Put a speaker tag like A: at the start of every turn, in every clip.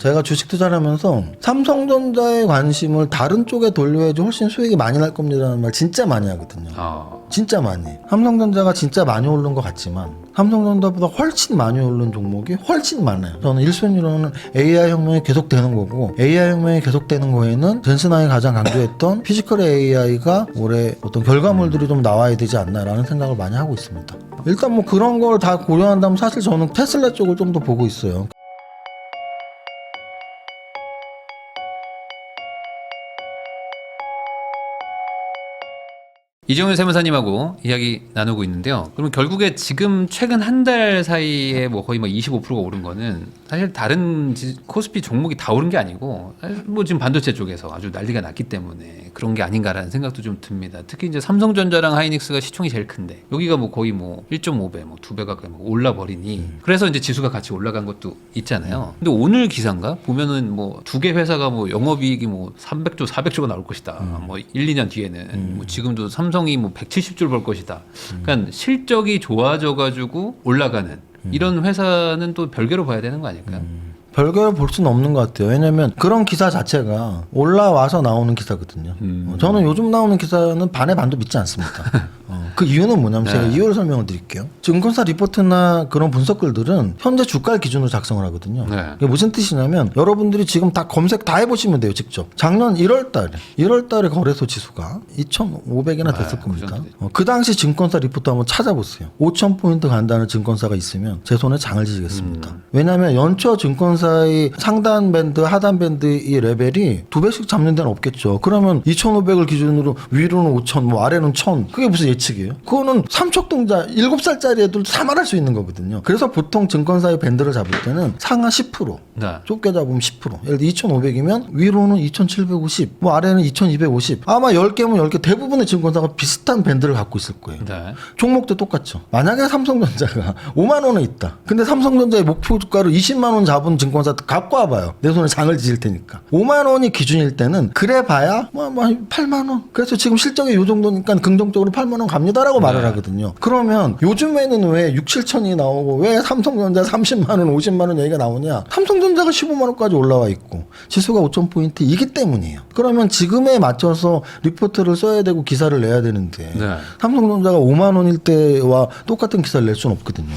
A: 제가 주식 투자를 하면서 삼성전자의 관심을 다른 쪽에 돌려야지 훨씬 수익이 많이 날 겁니다라는 말 진짜 많이 하거든요. 진짜 많이. 삼성전자가 진짜 많이 오른 것 같지만 삼성전자보다 훨씬 많이 오른 종목이 훨씬 많아요. 저는 1순위로는 AI 혁명이 계속되는 거고, AI 혁명이 계속되는 거에는 젠슨하이 가장 강조했던 피지컬 AI가 올해 어떤 결과물들이 좀 나와야 되지 않나라는 생각을 많이 하고 있습니다. 일단 뭐 그런 걸 다 고려한다면 사실 저는 테슬라 쪽을 좀 더 보고 있어요.
B: 이정윤 세무사님하고 이야기 나누고 있는데요. 그러면 결국에 지금 최근 한 달 사이에 뭐 거의 뭐 25%가 오른 거는 사실 다른 코스피 종목이 다 오른 게 아니고 뭐 지금 반도체 쪽에서 아주 난리가 났기 때문에 그런 게 아닌가라는 생각도 좀 듭니다. 특히 이제 삼성전자랑 하이닉스가 시총이 제일 큰데 여기가 뭐 거의 뭐 1.5배, 뭐 2배 가까이 올라 버리니 그래서 이제 지수가 같이 올라간 것도 있잖아요. 근데 오늘 기사인가 보면은 뭐 두 개 회사가 뭐 영업이익이 뭐 300조, 400조가 나올 것이다. 뭐 1, 2년 뒤에는 뭐 지금도 삼성이 뭐 170조를 벌 것이다. 그러니까 실적이 좋아져가지고 올라가는 이런 회사는 또 별개로 봐야 되는 거 아닐까요?
A: 별개로 볼 수는 없는 것 같아요. 왜냐면 그런 기사 자체가 올라와서 나오는 기사거든요. 저는 요즘 나오는 기사는 반의 반도 믿지 않습니다. 그 이유는 뭐냐면 제가 이유를 설명을 드릴게요. 증권사 리포트나 그런 분석글들은 현재 주가를 기준으로 작성을 하거든요. 이게 무슨 뜻이냐면 여러분들이 지금 다 검색 다 해보시면 돼요. 직접. 작년 1월 달에 거래소 지수가 2,500이나 됐을 겁니다. 그 당시 증권사 리포트 한번 찾아보세요. 5,000포인트 간다는 증권사가 있으면 제 손에 장을 지지겠습니다. 왜냐하면 연초 증권사의 상단 밴드, 하단 밴드 이 레벨이 2배씩 잡는 데는 없겠죠. 그러면 2,500을 기준으로 위로는 5,000, 뭐 아래는 1,000. 그게 무슨 예측이에요? 그거는 삼척동자 7살짜리 애들 다 말할 수 있는 거거든요. 그래서 보통 증권사의 밴드를 잡을 때는 상하 10%, 좁게 잡으면 10%. 예를 들어 2,500이면 위로는 2,750, 뭐 아래는 2,250. 아마 10개면 10개 대부분의 증권사가 비슷한 밴드를 갖고 있을 거예요. 종목도 똑같죠. 만약에 삼성전자가 5만 원에 있다. 근데 삼성전자의 목표 주가를 20만 원 잡은 증권사 갖고 와봐요. 내 손에 장을 지질 테니까. 5만 원이 기준일 때는 그래 봐야 뭐 8만 원. 그래서 지금 실적이 요 정도니까 긍정적으로 8만 원 갑니다라고 말을 하거든요. 그러면 요즘에는 왜 6, 7천이 나오고 왜 삼성전자 30만 원, 50만 원 얘기가 나오냐? 삼성전자가 15만 원까지 올라와 있고 지수가 5,000포인트이기 때문이에요. 그러면 지금에 맞춰서 리포트를 써야 되고 기사를 내야 되는데 삼성전자가 5만 원일 때와 똑같은 기사를 낼 수는 없거든요.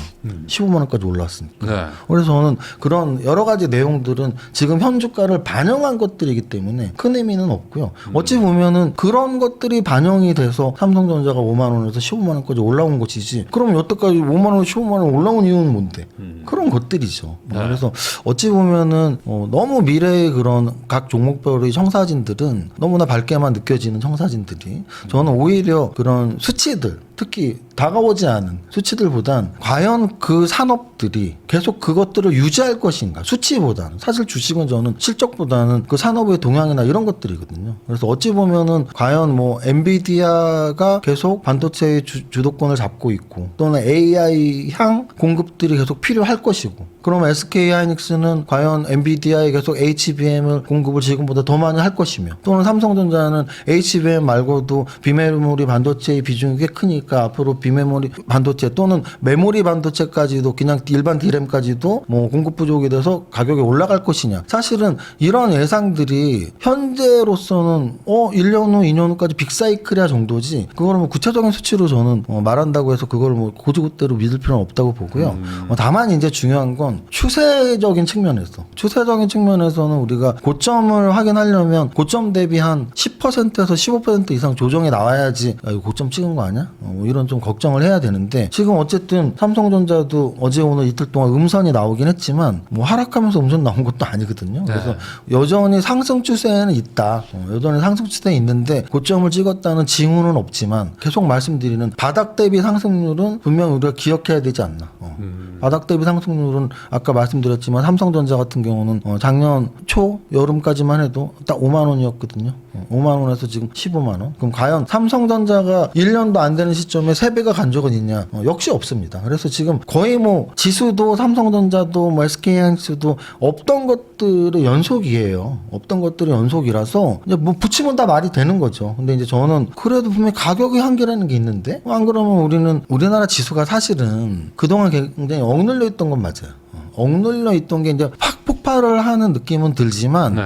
A: 15만 원까지 올라왔으니까. 그래서 저는 그런 여러 가지 내용들은 지금 현 주가를 반영한 것들이기 때문에 큰 의미는 없고요. 어찌 보면은 그런 것들이 반영이 돼서 삼성전자가 5만 원에서 15만 원까지 올라온 것이지. 그럼 여태까지 5만 원, 15만 원 올라온 이유는 뭔데? 그런 것들이죠. 그래서 어찌 보면은 너무 미래의 그런 각 종목별의 청사진들은 너무나 밝게만 느껴지는 청사진들이 저는 오히려 그런 수치들 특히 다가오지 않은 수치들보단 과연 그 산업들이 계속 그것들을 유지할 것인가 수치보다는 사실 주식은 저는 실적보다는 그 산업의 동향이나 이런 것들이거든요. 그래서 어찌 보면은 과연 뭐 엔비디아가 계속 반도체의 주도권을 잡고 있고 또는 AI 향 공급들이 계속 필요할 것이고 그럼 SK 하이닉스는 과연 엔비디아에 계속 HBM을 공급을 지금보다 더 많이 할 것이며 또는 삼성전자는 HBM 말고도 비메모리 반도체의 비중이 꽤 크니까 앞으로 비메모리 반도체 또는 메모리 반도체까지도 그냥 일반 D램까지도 뭐 공급 부족이 돼서 가격이 올라갈 것이냐. 사실은 이런 예상들이 현재로서는 1년 후, 2년 후까지 빅사이클이야 정도지 그거를 뭐 구체적인 수치로 저는 말한다고 해서 그걸 뭐 고지고대로 믿을 필요는 없다고 보고요. 다만 이제 중요한 건 추세적인 측면에서는 우리가 고점을 확인하려면 고점 대비 한 10%에서 15% 이상 조정이 나와야지 야, 이거 고점 찍은 거 아니야? 뭐 이런 좀 걱정을 해야 되는데 지금 어쨌든 삼성전자도 어제 오늘 이틀 동안 음선이 나오긴 했지만 뭐 하락하면서 음선 나온 것도 아니거든요. 그래서 여전히 상승 추세는 있다. 여전히 상승 추세는 있는데 고점을 찍었다는 징후는 없지만 계속 말씀드리는 바닥 대비 상승률은 분명 우리가 기억해야 되지 않나. 바닥 대비 상승률은 아까 말씀드렸지만 삼성전자 같은 경우는 작년 초 여름까지만 해도 딱 5만 원이었거든요. 5만 원에서 지금 15만 원. 그럼 과연 삼성전자가 1년도 안 되는 시점에 3배가 간 적은 있냐? 역시 없습니다. 그래서 지금 거의 뭐 지수도 삼성전자도 뭐 SK하이닉스도 없던 것들의 연속이에요. 없던 것들의 연속이라서 이제 뭐 붙이면 다 말이 되는 거죠. 근데 이제 저는 그래도 분명히 가격의 한계라는 게 있는데 안 그러면 우리나라 지수가 사실은 그동안 굉장히 억눌려 있던 건 맞아요. 억눌려 있던 게 이제 확 폭발을 하는 느낌은 들지만
B: 네.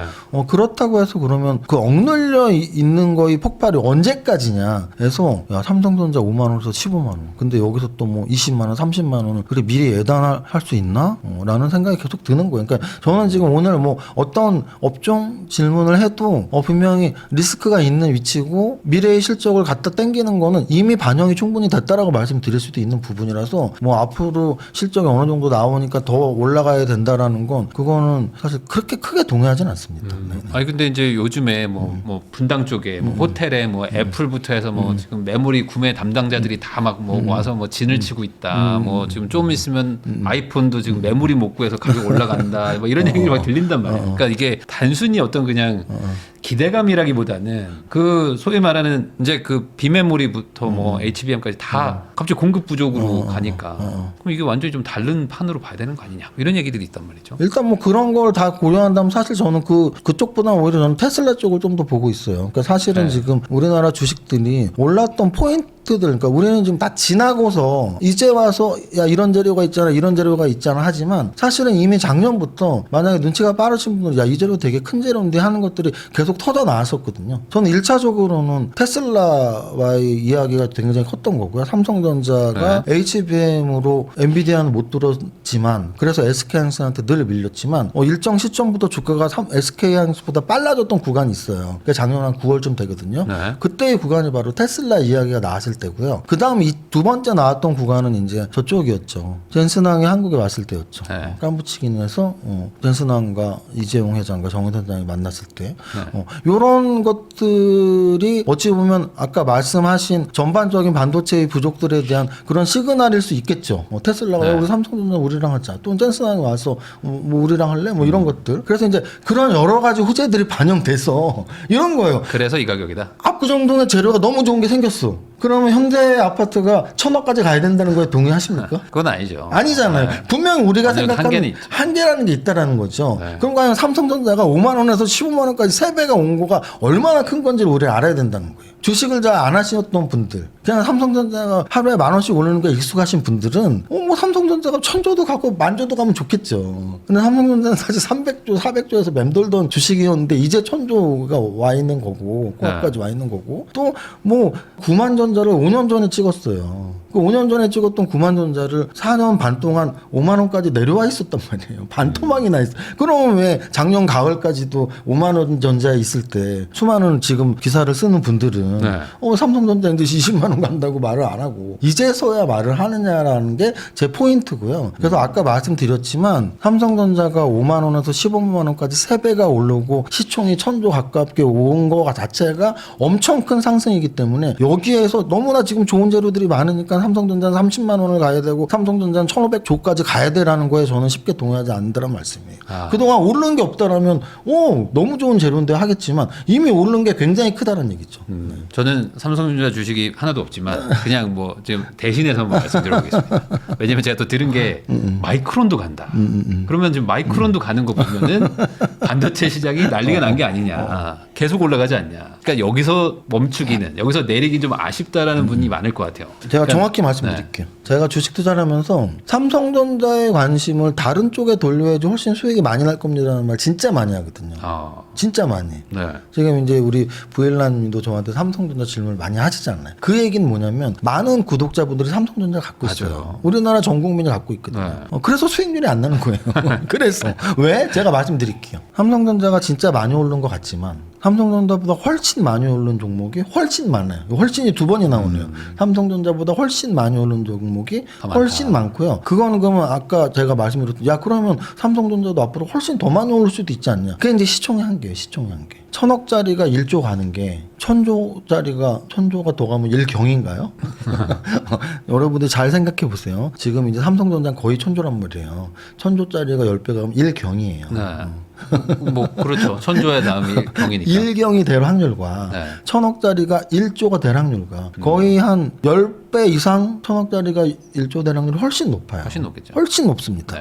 A: 그렇다고 해서 그러면 그 억눌려 있는 거의 폭발이 언제까지냐 해서 야 삼성전자 5만 원에서 15만 원 근데 여기서 또 뭐 20만 원 30만 원을 그래 미리 예단할 수 있나? 라는 생각이 계속 드는 거예요. 그러니까 저는 지금 오늘 뭐 어떤 업종 질문을 해도 분명히 리스크가 있는 위치고 미래의 실적을 갖다 땡기는 거는 이미 반영이 충분히 됐다라고 말씀드릴 수도 있는 부분이라서 뭐 앞으로 실적이 어느 정도 나오니까 더 올라가야 된다라는 건 그거는 사실 그렇게 크게 동의하진 않습니다. 네.
B: 아니 근데 이제 요즘에 뭐 분당 쪽에 뭐 호텔에 뭐 애플부터 해서 뭐 지금 메모리 구매 담당자들이 다 막 뭐 와서 뭐 진을 치고 있다. 뭐 지금 좀 있으면 아이폰도 지금 메모리 못 구해서 가격 올라간다. 뭐 이런 얘기가 막 들린단 말이에요. 그러니까 이게 단순히 어떤 그냥 기대감이라기보다는 그 소위 말하는 이제 그 비메모리부터 뭐 HBM까지 다 갑자기 공급 부족으로 가니까 그럼 이게 완전히 좀 다른 판으로 봐야 되는 거 아니냐 이런 얘기들이 있단 말이죠.
A: 일단 뭐 그런 걸 다 고려한다면 사실 저는 그쪽보다 오히려 저는 테슬라 쪽을 좀 더 보고 있어요. 그러니까 사실은
B: 네.
A: 지금 우리나라 주식들이 올랐던 포인트들, 그러니까 우리는 지금 다 지나고서 이제 와서 야 이런 재료가 있잖아, 이런 재료가 있잖아 하지만 사실은 이미 작년부터 만약에 눈치가 빠르신 분들 야 이 재료 되게 큰 재료인데 하는 것들이 계속 터져 나왔었거든요. 저는 1차적으로는 테슬라와의 이야기가 굉장히 컸던 거고요. 삼성전자가 HBM으로 엔비디아는 못 들었지만 그래서 SK하이닉스한테 늘 밀렸지만 일정 시점부터 주가가 SK하이닉스보다 빨라졌던 구간이 있어요. 그게 작년 한 9월쯤 되거든요.
B: 네.
A: 그때의 구간이 바로 테슬라 이야기가 나왔을 때고요. 그 다음 이 두 번째 나왔던 구간은 이제 저쪽이었죠. 젠슨항이 한국에 왔을 때였죠.
B: 네.
A: 깐부치기에서 젠슨항과 이재용 회장과 정의선 회장이 만났을 때 이런 것들이 어찌 보면 아까 말씀하신 전반적인 반도체의 부족들에 대한 그런 시그널일 수 있겠죠. 테슬라가 우리 삼성전자 우리랑 하자. 또 젠슨항이 와서 뭐 우리랑 할래? 뭐 이런 것들. 그래서 이제 그런 여러 가지 후재들이 반영돼서 이런 거예요.
B: 그래서 이 가격이다.
A: 압구정동에 재료가 너무 좋은 게 생겼어. 그러면 현대 아파트가 1,000억까지 가야 된다는 거에 동의하십니까?
B: 그건 아니죠.
A: 아니잖아요.
B: 네.
A: 분명히 우리가
B: 완전
A: 생각하는
B: 한계는 있죠.
A: 한계라는 게 있다라는 거죠.
B: 네.
A: 그럼 과연 삼성전자가 5만 원에서 15만 원까지 3배가 온 거가 얼마나 큰 건지를 우리가 알아야 된다는 거예요. 주식을 잘 안 하셨던 분들, 그냥 삼성전자가 하루에 10,000원씩 오르는 게 익숙하신 분들은 뭐 삼성전자가 1,000조도 갖고 10,000조도 가면 좋겠죠. 근데 삼성전자는 사실 300조, 400조에서 맴돌던 주식이었는데 이제 1,000조가 와 있는 거고, 코앞까지 와 있는 거고, 또 뭐 9만 전자를 5년 전에 찍었어요. 그 5년 전에 찍었던 9만 전자를 4년 반 동안 5만 원까지 내려와 있었단 말이에요. 반토막이나 있어. 그럼 왜 작년 가을까지도 5만 원 전자에 있을 때 수많은 지금 기사를 쓰는 분들은 삼성전자 이제 20만 원 간다고 말을 안 하고 이제서야 말을 하느냐라는 게 제 포인트고요. 그래서 아까 말씀드렸지만 삼성전자가 5만 원에서 15만 원까지 3배가 오르고 시총이 1,000조 가깝게 온 거 자체가 엄청 큰 상승이기 때문에 여기에서 너무나 지금 좋은 재료들이 많으니까 삼성전자는 30만 원을 가야 되고 삼성전자는 1,500조까지 가야 되라는 거에 저는 쉽게 동의하지 않는다는 말씀이에요. 그동안 오르는 게 없다라면 너무 좋은 재료인데 하겠지만 이미 오르는 게 굉장히 크다는 얘기죠.
B: 저는 삼성전자 주식이 하나도 없지만 그냥 뭐 지금 대신해서 한번 말씀드려보겠습니다. 왜냐면 제가 또 들은 게 마이크론도 간다. 그러면 지금 마이크론도 가는 거 보면은 반도체 시장이 난리가 난 게 아니냐. 계속 올라가지 않냐. 그러니까 여기서 멈추기는 여기서 내리기 좀 아쉽다라는 분이 많을 것 같아요.
A: 제가 정확히 말씀드릴게요. 제가 주식 투자를 하면서 삼성전자의 관심을 다른 쪽에 돌려야지 훨씬 수익이 많이 날 겁니다라는 말 진짜 많이 하거든요. 진짜 많이.
B: 네.
A: 지금 이제 우리 부엘라님도 저한테 삼성전자 질문을 많이 하시잖아요. 그 얘기는 뭐냐면 많은 구독자분들이 삼성전자를 갖고 있어요.
B: 맞아요.
A: 우리나라 전 국민이 갖고 있거든요. 그래서 수익률이 안 나는 거예요. 그래서 왜? 제가 말씀드릴게요. 삼성전자가 진짜 많이 오른 것 같지만 삼성전자보다 훨씬 많이 오른 종목이 훨씬 많아요. 훨씬이 두 번이 나오네요. 삼성전자보다 훨씬 많이 오른 종목이 훨씬 많고요. 그거는 그러면 아까 제가 말씀드렸던 야 그러면 삼성전자도 앞으로 훨씬 더 많이 오를 수도 있지 않냐. 그게 이제 시총의 한계예요. 시총의 한계. 1,000억짜리가 1조 가는 게 1,000조가 더 가면 1경인가요? 여러분들 잘 생각해 보세요. 지금 이제 삼성전자는 거의 1,000조란 말이에요. 1,000조짜리가 10배 가면 1경이에요.
B: 뭐 그렇죠. 1,000조의 다음이 경이니까.
A: 1경이 될 확률과 1,000억짜리가 1조가 될 확률과 거의 한 10배 이상 1,000억짜리가 1조 될 확률이 훨씬 높아요.
B: 훨씬 높겠죠.
A: 훨씬 높습니다.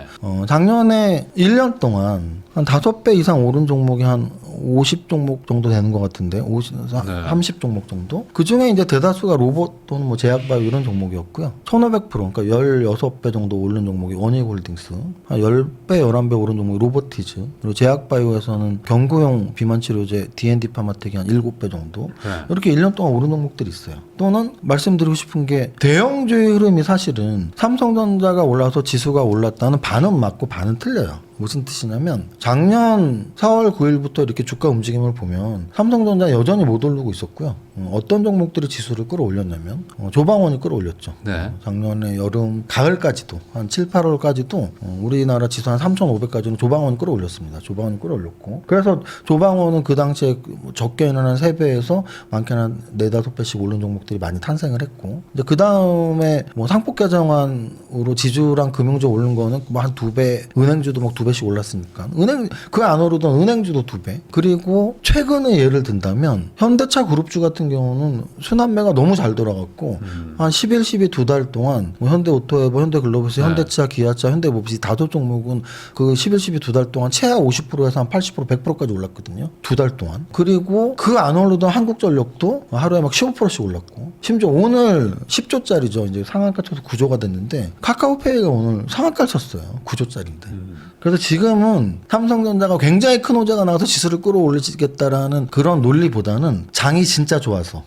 A: 작년에 1년 동안 한 5배 이상 오른 종목이 한 50 종목 정도 되는 것 같은데 30 종목 정도. 그 중에 이제 대다수가 로봇 또는 뭐 제약바이오 이런 종목이었고요. 1,500% 그러니까 16배 정도 오른 종목이 원익홀딩스, 한 10배 11배 오른 종목이 로보티즈, 그리고 제약바이오에서는 경구용 비만치료제 D&D 파마텍이 한 7배 정도. 이렇게 1년 동안 오른 종목들이 있어요. 또는 말씀드리고 싶은 게 대형주의 흐름이 사실은 삼성전자가 올라서 지수가 올랐다는 반은 맞고 반은 틀려요. 무슨 뜻이냐면 작년 4월 9일부터 이렇게 주가 움직임을 보면 삼성전자 여전히 못 오르고 있었고요. 어떤 종목들이 지수를 끌어올렸냐면 조방원이 끌어올렸죠.
B: 네.
A: 작년에 여름 가을까지도 한 7, 8월까지도 우리나라 지수 한 3,500까지는 조방원이 끌어올렸습니다. 조방원이 끌어올렸고 그래서 조방원은 그 당시에 적게는 한 3배에서 많게는 한 4, 5배씩 오른 종목들이 많이 탄생을 했고 이제 그 다음에 뭐 상폭개정안으로 지주랑 금융주 오른 거는 뭐 한 2배, 은행주도 막 2배씩 올랐으니까 은행 그 안 오르던 은행주도 2배. 그리고 최근에 예를 든다면 현대차 그룹주 같은 경우는 순환매가 너무 잘 돌아갔고 한 11, 12 두 달 동안 뭐 현대오토에버, 현대글로벌스, 현대차, 기아차, 현대모비스 다섯 종목은 그 11, 12 두 달 동안 최하 50%에서 한 80%, 100%까지 올랐거든요. 두 달 동안. 그리고 그 안 오르던 한국전력도 하루에 막 15%씩 올랐고 심지어 오늘 10조짜리죠. 이제 상한가 쳐서 9조가 됐는데 카카오페이가 오늘 상한가를 쳤어요. 9조짜리인데. 그래서 지금은 삼성전자가 굉장히 큰 호재가 나와서 지수를 끌어올리겠다라는 그런 논리보다는 장이 진짜 좋아서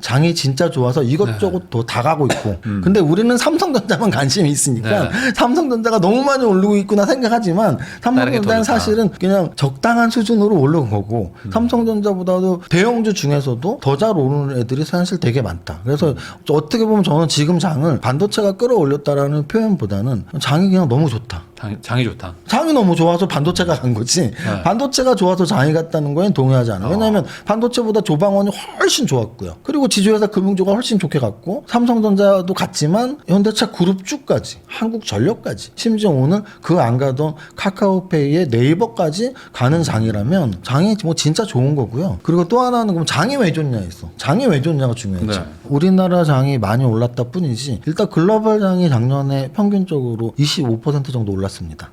A: 이것저것 더 다 가고 있고 근데 우리는 삼성전자만 관심이 있으니까 삼성전자가 너무 많이 오르고 있구나 생각하지만 삼성전자는 사실은 그냥 적당한 수준으로 오른 거고 삼성전자보다도 대형주 중에서도 더 잘 오르는 애들이 사실 되게 많다. 그래서 어떻게 보면 저는 지금 장을 반도체가 끌어올렸다라는 표현보다는 장이 그냥 너무 좋다.
B: 장이 좋다.
A: 장이 너무 좋아서 반도체가 간 거지. 반도체가 좋아서 장이 갔다는 거엔 동의하지 않아요. 왜냐하면 반도체보다 조방원이 훨씬 좋았고요. 그리고 지주회사 금융주가 훨씬 좋게 갔고 삼성전자도 갔지만 현대차 그룹주까지 한국전력까지 심지어 오늘 그 안 가던 카카오페이의 네이버까지 가는 장이라면 장이 뭐 진짜 좋은 거고요. 그리고 또 하나는 그럼 장이 왜 좋냐 있어. 장이 왜 좋냐가 중요하죠. 우리나라 장이 많이 올랐다 뿐이지 일단 글로벌 장이 작년에 평균적으로 25% 정도 올랐습니다.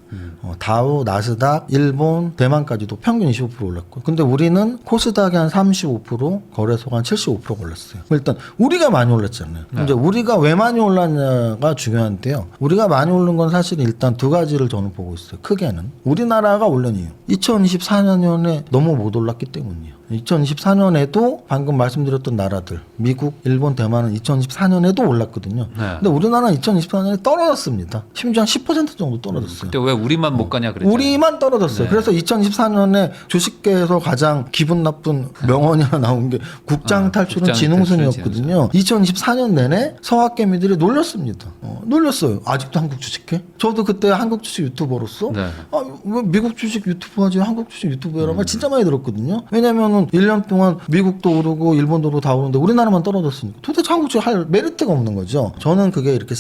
A: 다우, 나스닥, 일본, 대만까지도 평균 25% 올랐고 근데 우리는 코스닥이 한 35%, 거래소가 한 75% 올랐어요. 일단 우리가 많이 올랐잖아요. 이제 우리가 왜 많이 올랐냐가 중요한데요. 우리가 많이 오른 건 사실 일단 두 가지를 저는 보고 있어요. 크게는 우리나라가 오른 이유 2024년에 너무 못 올랐기 때문이에요. 2024년에도 방금 말씀드렸던 나라들 미국, 일본, 대만은 2024년에도 올랐거든요. 근데 우리나라는 2024년에 떨어졌습니다. 심지어 한 10% 정도 떨어졌어요.
B: 그때 왜 우리만 못 가냐 그랬잖아요.
A: 우리만 떨어졌어요. 그래서 2024년에 주식계에서 가장 기분 나쁜 명언이 하나 나온 게 국장 탈출은 지능순이었거든요. 2024년 내내 서학개미들이 놀렸습니다. 놀렸어요. 아직도 한국 주식해? 저도 그때 한국 주식 유튜버로서 왜 미국 주식 유튜버 하지 한국 주식 유튜버 이런 말 진짜 많이 들었거든요. 왜냐면은 1년 동안 미국도 오르고 일본도 오르고 다 오르는데 우리나라만 떨어졌으니까 도대체 한국 주식 할 메리트가 없는 거죠. 저는 그게 이렇게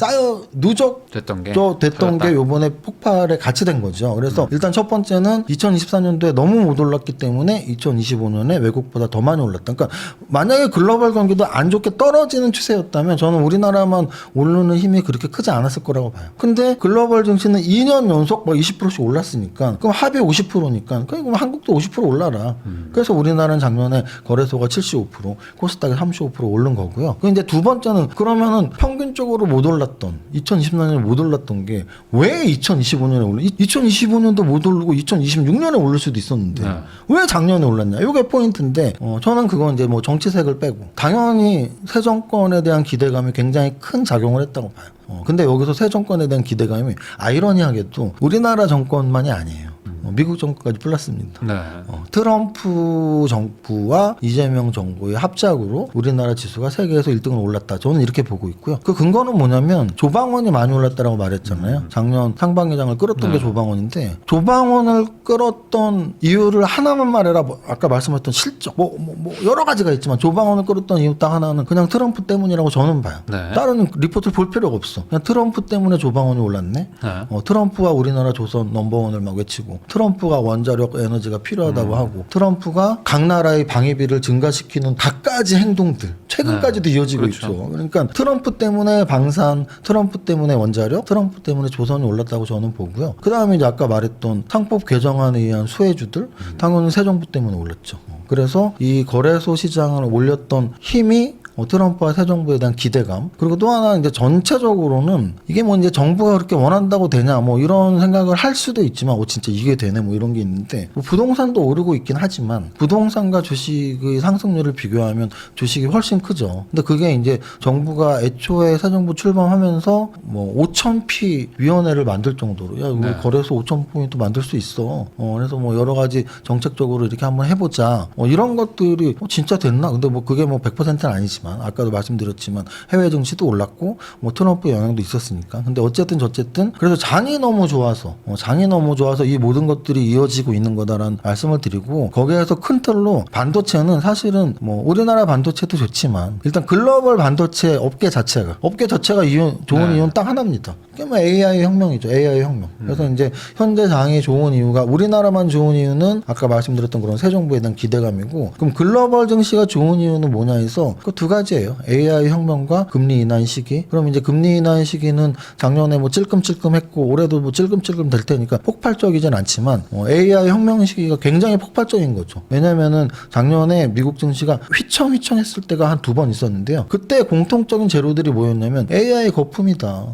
A: 누적 됐던 게 요번에 폭발에 같이 된 거죠. 그래서 일단 첫 번째는 2024년도에 너무 못 올랐기 때문에 2025년에 외국보다 더 많이 올랐다. 그러니까 만약에 글로벌 경기도 안 좋게 떨어지는 추세였다면 저는 우리나라만 오르는 힘이 그렇게 크지 않았을 거라고 봐요. 근데 글로벌 증시는 2년 연속 막 20%씩 올랐으니까 그럼 합이 50%니까 그럼 한국도 50% 올라라. 그래서 우리나라는 작년에 거래소가 75%, 코스닥이 35% 오른 거고요. 근데 두 번째는 그러면은 평균적으로 못 올랐던 2024년에 못 올랐던 게 왜 2025년에 올라? 2025년도 못 오르고 2026년에 오를 수도 있었는데 왜 작년에 올랐냐? 이게 포인트인데 저는 그건 이제 뭐 정치색을 빼고 당연히 새 정권에 대한 기대감이 굉장히 큰 작용을 했다고 봐요. 근데 여기서 새 정권에 대한 기대감이 아이러니하게도 우리나라 정권만이 아니에요. 미국 정부까지 플러스입니다. 트럼프 정부와 이재명 정부의 합작으로 우리나라 지수가 세계에서 1등을 올랐다. 저는 이렇게 보고 있고요. 그 근거는 뭐냐면 조방원이 많이 올랐다라고 말했잖아요. 작년 상반기장을 끌었던 게 조방원인데 조방원을 끌었던 이유를 하나만 말해라. 아까 말씀하셨던 실적 뭐 여러 가지가 있지만 조방원을 끌었던 이유 딱 하나는 그냥 트럼프 때문이라고 저는 봐요. 다른 리포트를 볼 필요가 없어. 그냥 트럼프 때문에 조방원이 올랐네. 트럼프와 우리나라 조선 넘버원을 막 외치고 트럼프가 원자력 에너지가 필요하다고 하고 트럼프가 각 나라의 방위비를 증가시키는 갖가지 행동들 최근까지도 이어지고
B: 그렇죠.
A: 있죠. 그러니까 트럼프 때문에 방산, 트럼프 때문에 원자력, 트럼프 때문에 조선이 올랐다고 저는 보고요. 그 다음에 이제 아까 말했던 상법 개정안에 의한 수혜주들 당연히 새 정부 때문에 올랐죠. 그래서 이 거래소 시장을 올렸던 힘이 트럼프와 새 정부에 대한 기대감 그리고 또 하나 이제 전체적으로는 이게 뭐 이제 정부가 그렇게 원한다고 되냐 뭐 이런 생각을 할 수도 있지만 진짜 이게 되네 뭐 이런 게 있는데 뭐 부동산도 오르고 있긴 하지만 부동산과 주식의 상승률을 비교하면 주식이 훨씬 크죠. 근데 그게 이제 정부가 애초에 새 정부 출범하면서 뭐 5,000피 위원회를 만들 정도로 야 우리 거래소 5,000포인트 만들 수 있어. 그래서 뭐 여러 가지 정책적으로 이렇게 한번 해보자. 이런 것들이 진짜 됐나? 근데 뭐 그게 뭐 100%는 아니지만. 아까도 말씀드렸지만 해외 증시도 올랐고 뭐 트럼프 영향도 있었으니까. 근데 어쨌든 그래서 장이 너무 좋아서 이 모든 것들이 이어지고 있는 거다라는 말씀을 드리고 거기에서 큰 틀로 반도체는 사실은 뭐 우리나라 반도체도 좋지만 일단 글로벌 반도체 업계 자체가 좋은 이유는 딱 하나입니다. 그게 뭐 AI 혁명이죠. AI 혁명. 그래서 이제 현재 장이 좋은 이유가 우리나라만 좋은 이유는 아까 말씀드렸던 그런 새 정부에 대한 기대감이고 그럼 글로벌 증시가 좋은 이유는 뭐냐 해서 그 두 가지예요. AI 혁명과 금리 인하의 시기. 그럼 이제 금리 인하의 시기는 작년에 뭐 찔끔찔끔했고 올해도 뭐 찔끔찔끔 될 테니까 폭발적이진 않지만 AI 혁명 시기가 굉장히 폭발적인 거죠. 왜냐면은 작년에 미국 증시가 휘청휘청했을 때가 한 2번 있었는데요. 그때 공통적인 재료들이 뭐였냐면 AI 거품이다.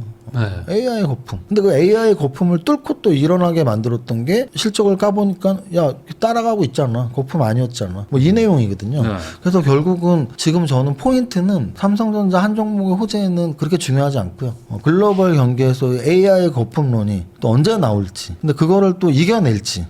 A: AI 거품. 근데 그 AI 거품을 뚫고 또 일어나게 만들었던 게 실적을 까보니까 야 따라가고 있잖아. 거품 아니었잖아. 뭐 이 내용이거든요. 그래서 결국은 지금 저는 포인트는 삼성전자 한 종목의 호재는 그렇게 중요하지 않고요. 글로벌 경기에서 AI 거품론이 또 언제 나올지. 근데 그거를 또 이겨낼지.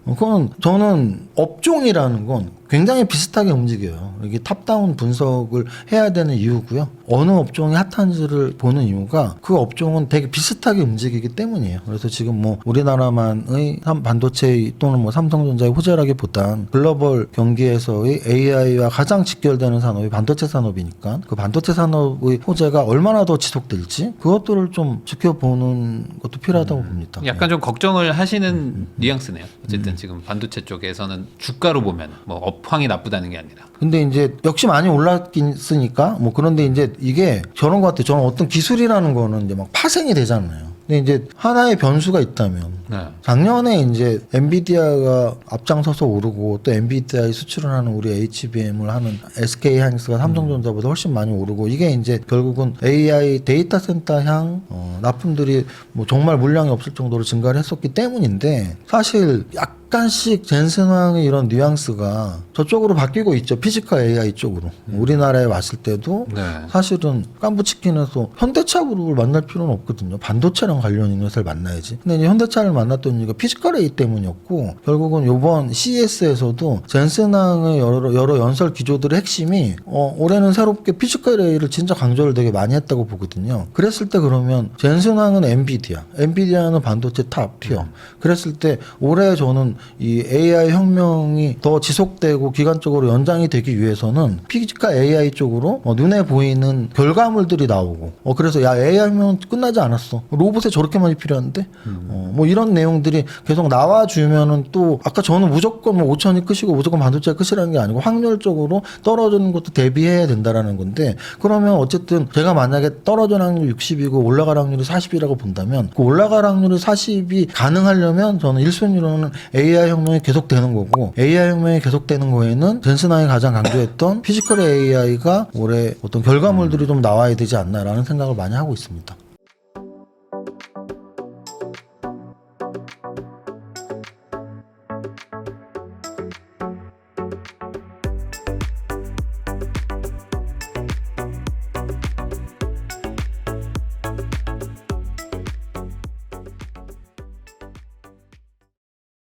A: 그건 저는 업종이라는 건 굉장히 비슷하게 움직여요. 이게 탑다운 분석을 해야 되는 이유고요. 어느 업종이 핫한지를 보는 이유가 그 업종은 되게 비슷하게 움직이기 때문이에요. 그래서 지금 뭐 우리나라만의 반도체 또는 뭐 삼성전자의 호재라기보단 글로벌 경기에서의 AI와 가장 직결되는 산업이 반도체 산업이니까 그 반도체 산업의 호재가 얼마나 더 지속될지 그것들을 좀 지켜보는 것도 필요하다고 봅니다.
B: 약간 좀 걱정을 하시는 뉘앙스네요. 어쨌든 지금 반도체 쪽에서는 주가로 보면 뭐 업황이 나쁘다는 게 아니라.
A: 근데 이제 역시 많이 올랐긴 쓰니까 뭐 그런데 이제 이게 저런 것 같아요. 저는 어떤 기술이라는 거는 이제 막 파생이 되잖아요. 근데 이제 하나의 변수가 있다면 작년에 이제 엔비디아가 앞장서서 오르고 또 엔비디아의 수출을 하는 우리 HBM을 하는 SK 하이닉스가 삼성전자보다 훨씬 많이 오르고 이게 이제 결국은 AI 데이터 센터 향 납품들이 뭐 정말 물량이 없을 정도로 증가를 했었기 때문인데 사실 약간씩 젠슨왕의 이런 뉘앙스가 저쪽으로 바뀌고 있죠. 피지컬 AI 쪽으로. 우리나라에 왔을 때도 사실은 깐부치킨에서 현대차 그룹을 만날 필요는 없거든요. 반도체랑 관련 있는 회사를 만나야지. 근데 이제 현대차를 만났던 이유가 피지컬 AI 때문이었고 결국은 이번 CES에서도 젠슨왕의 여러 연설 기조들의 핵심이 올해는 새롭게 피지컬 AI를 진짜 강조를 되게 많이 했다고 보거든요. 그랬을 때 그러면 젠슨왕은 엔비디아는 반도체 탑 티어. 그랬을 때 올해 저는 이 AI 혁명이 더 지속되고 기간적으로 연장이 되기 위해서는 피지컬 AI 쪽으로 눈에 보이는 결과물들이 나오고 그래서 야 AI 혁명 끝나지 않았어. 로봇에 저렇게 많이 필요한데 뭐 이런 내용들이 계속 나와주면은 또 아까 저는 무조건 뭐 5천이 끝이고 무조건 반도체가 끝이라는 게 아니고 확률적으로 떨어지는 것도 대비해야 된다라는 건데 그러면 어쨌든 제가 만약에 떨어지는 확률이 60이고 올라갈 확률이 40이라고 본다면 그 올라갈 확률이 40이 가능하려면 저는 1순위로는 AI 혁명이 계속되는 거고 AI 혁명이 계속되는 거에는 젠슨왕이 가장 강조했던 피지컬 AI가 올해 어떤 결과물들이 좀 나와야 되지 않나라는 생각을 많이 하고 있습니다.